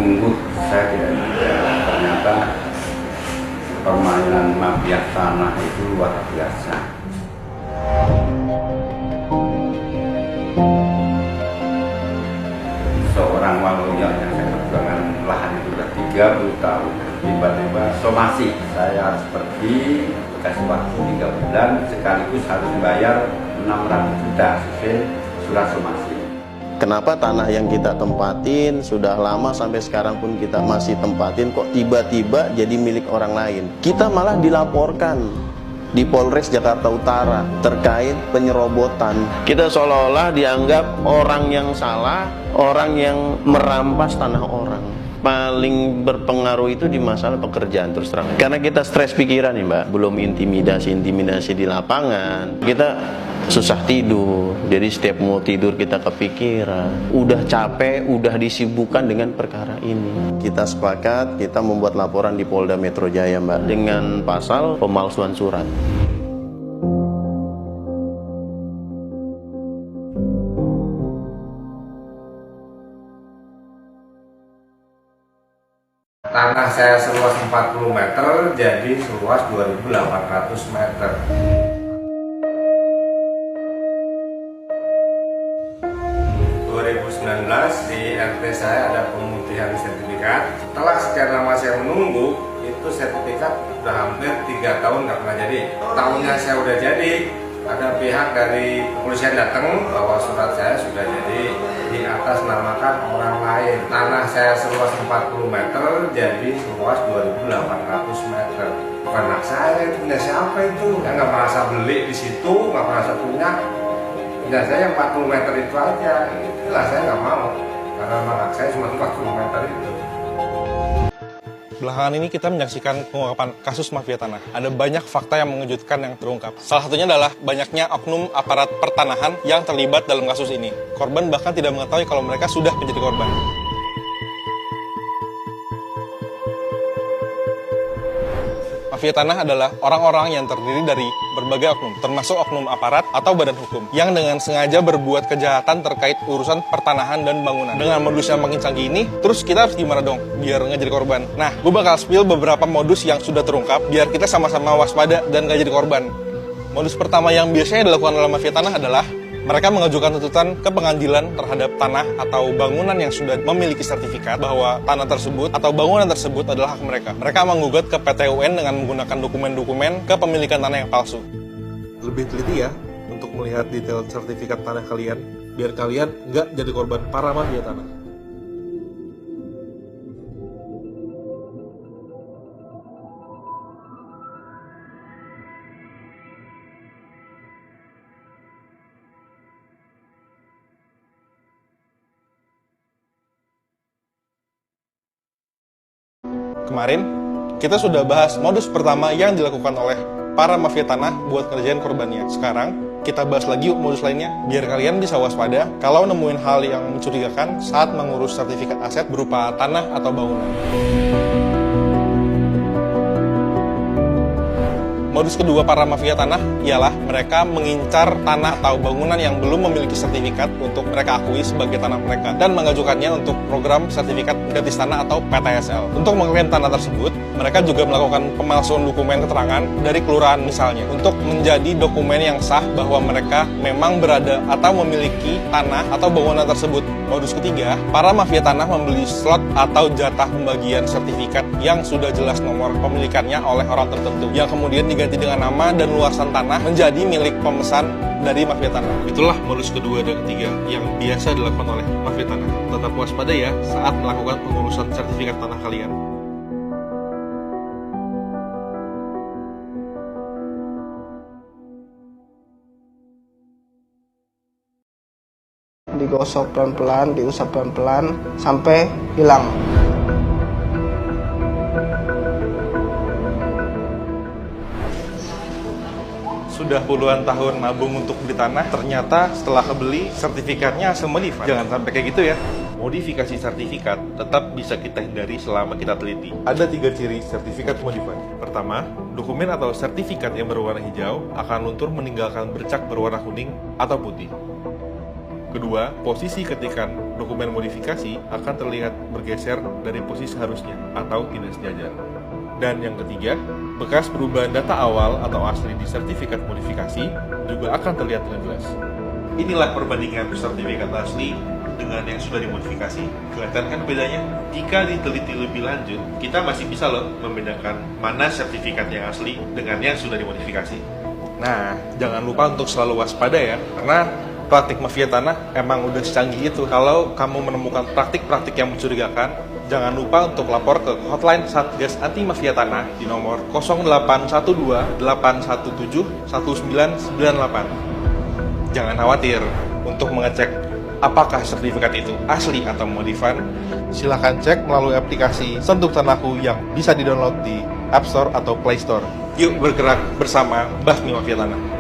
Sungguh saya tidak duga ternyata permainan mafia tanah itu luar biasa. Seorang waluyo yang saya perjuangkan lahan itu sudah 30 tahun, tiba-tiba somasi saya harus pergi kasih waktu 3 bulan sekaligus harus membayar 600 juta sesuai surat somasi. Kenapa tanah yang kita tempatin sudah lama sampai sekarang pun kita masih tempatin kok tiba-tiba jadi milik orang lain? Kita malah dilaporkan di Polres Jakarta Utara terkait penyerobotan. Kita seolah-olah dianggap orang yang salah, orang yang merampas tanah orang. Paling berpengaruh itu di masalah pekerjaan terus terang. Karena kita stres pikiran nih Mbak, belum intimidasi di lapangan. Kita susah tidur, jadi setiap mau tidur kita kepikiran. Udah capek, udah disibukkan dengan perkara ini. Kita sepakat, kita membuat laporan di Polda Metro Jaya Mbak, dengan pasal pemalsuan surat. Tanah saya seluas 40 meter jadi seluas 2.800 meter. Di RT saya ada pemutihan sertifikat. Setelah sekian lama saya menunggu, itu sertifikat sudah hampir 3 tahun nggak pernah jadi. Tahunnya saya udah jadi, ada pihak dari kepolisian datang bahwa surat saya sudah jadi di atas namakan orang lain. Tanah saya seluas 40 meter jadi seluas 2.800 meter. Bukan hak saya, itu punya siapa itu? Saya nggak merasa beli di situ, nggak merasa punya. Punya saya 40 meter itu aja. Itulah saya nggak mau. Karena hak saya cuma 40 meter itu. Belakangan ini kita menyaksikan pengungkapan kasus mafia tanah. Ada banyak fakta yang mengejutkan yang terungkap. Salah satunya adalah banyaknya oknum aparat pertanahan yang terlibat dalam kasus ini. Korban bahkan tidak mengetahui kalau mereka sudah menjadi korban. Mafia tanah adalah orang-orang yang terdiri dari berbagai oknum, termasuk oknum aparat atau badan hukum, yang dengan sengaja berbuat kejahatan terkait urusan pertanahan dan bangunan. Dengan modus yang makin canggih ini, terus kita harus gimana dong biar nggak jadi korban? Nah, gue bakal spill beberapa modus yang sudah terungkap, biar kita sama-sama waspada dan nggak jadi korban. Modus pertama yang biasanya dilakukan oleh mafia tanah adalah mereka mengajukan tuntutan ke pengadilan terhadap tanah atau bangunan yang sudah memiliki sertifikat bahwa tanah tersebut atau bangunan tersebut adalah hak mereka. Mereka menggugat ke PT UN dengan menggunakan dokumen-dokumen kepemilikan tanah yang palsu. Lebih teliti ya untuk melihat detail sertifikat tanah kalian, biar kalian nggak jadi korban para mafia tanah. Kemarin, kita sudah bahas modus pertama yang dilakukan oleh para mafia tanah buat ngerjain korbannya. Sekarang, kita bahas lagi yuk modus lainnya, biar kalian bisa waspada kalau nemuin hal yang mencurigakan saat mengurus sertifikat aset berupa tanah atau bangunan. Modus kedua para mafia tanah ialah mereka mengincar tanah atau bangunan yang belum memiliki sertifikat untuk mereka akui sebagai tanah mereka dan mengajukannya untuk program sertifikat gratis tanah atau PTSL. Untuk mengklaim tanah tersebut, mereka juga melakukan pemalsuan dokumen keterangan dari kelurahan misalnya untuk menjadi dokumen yang sah bahwa mereka memang berada atau memiliki tanah atau bangunan tersebut. Modus ketiga, para mafia tanah membeli slot atau jatah pembagian sertifikat yang sudah jelas nomor pemilikannya oleh orang tertentu, yang kemudian diganti dengan nama dan luasan tanah menjadi milik pemesan dari mafia tanah. Itulah modus kedua dan ketiga yang biasa dilakukan oleh mafia tanah. Tetap waspada ya saat melakukan pengurusan sertifikat tanah kalian. Digosok pelan-pelan, diusap pelan-pelan sampai hilang. Sudah puluhan tahun nabung untuk beli tanah, ternyata setelah kebeli sertifikatnya hasil modified. Jangan sampai kayak gitu ya. Modifikasi sertifikat tetap bisa kita hindari selama kita teliti. Ada 3 ciri sertifikat modified. Pertama, dokumen atau sertifikat yang berwarna hijau akan luntur meninggalkan bercak berwarna kuning atau putih. Kedua, posisi ketikan dokumen modifikasi akan terlihat bergeser dari posisi seharusnya atau tidak sejajar. Dan yang ketiga, bekas perubahan data awal atau asli di sertifikat modifikasi juga akan terlihat dengan jelas. Inilah perbandingan sertifikat asli dengan yang sudah dimodifikasi. Kelihatan kan bedanya? Jika diteliti lebih lanjut, kita masih bisa loh membedakan mana sertifikat yang asli dengan yang sudah dimodifikasi. Nah, jangan lupa untuk selalu waspada ya, karena praktik mafia tanah emang udah secanggih itu. Kalau kamu menemukan praktik-praktik yang mencurigakan, jangan lupa untuk lapor ke hotline Satgas Anti Mafia Tanah di nomor 0812 817 1998. Jangan khawatir untuk mengecek apakah sertifikat itu asli atau modifan. Silahkan cek melalui aplikasi Sentuh Tanahku yang bisa di-download di App Store atau Play Store. Yuk bergerak bersama Basmi Mafia Tanah.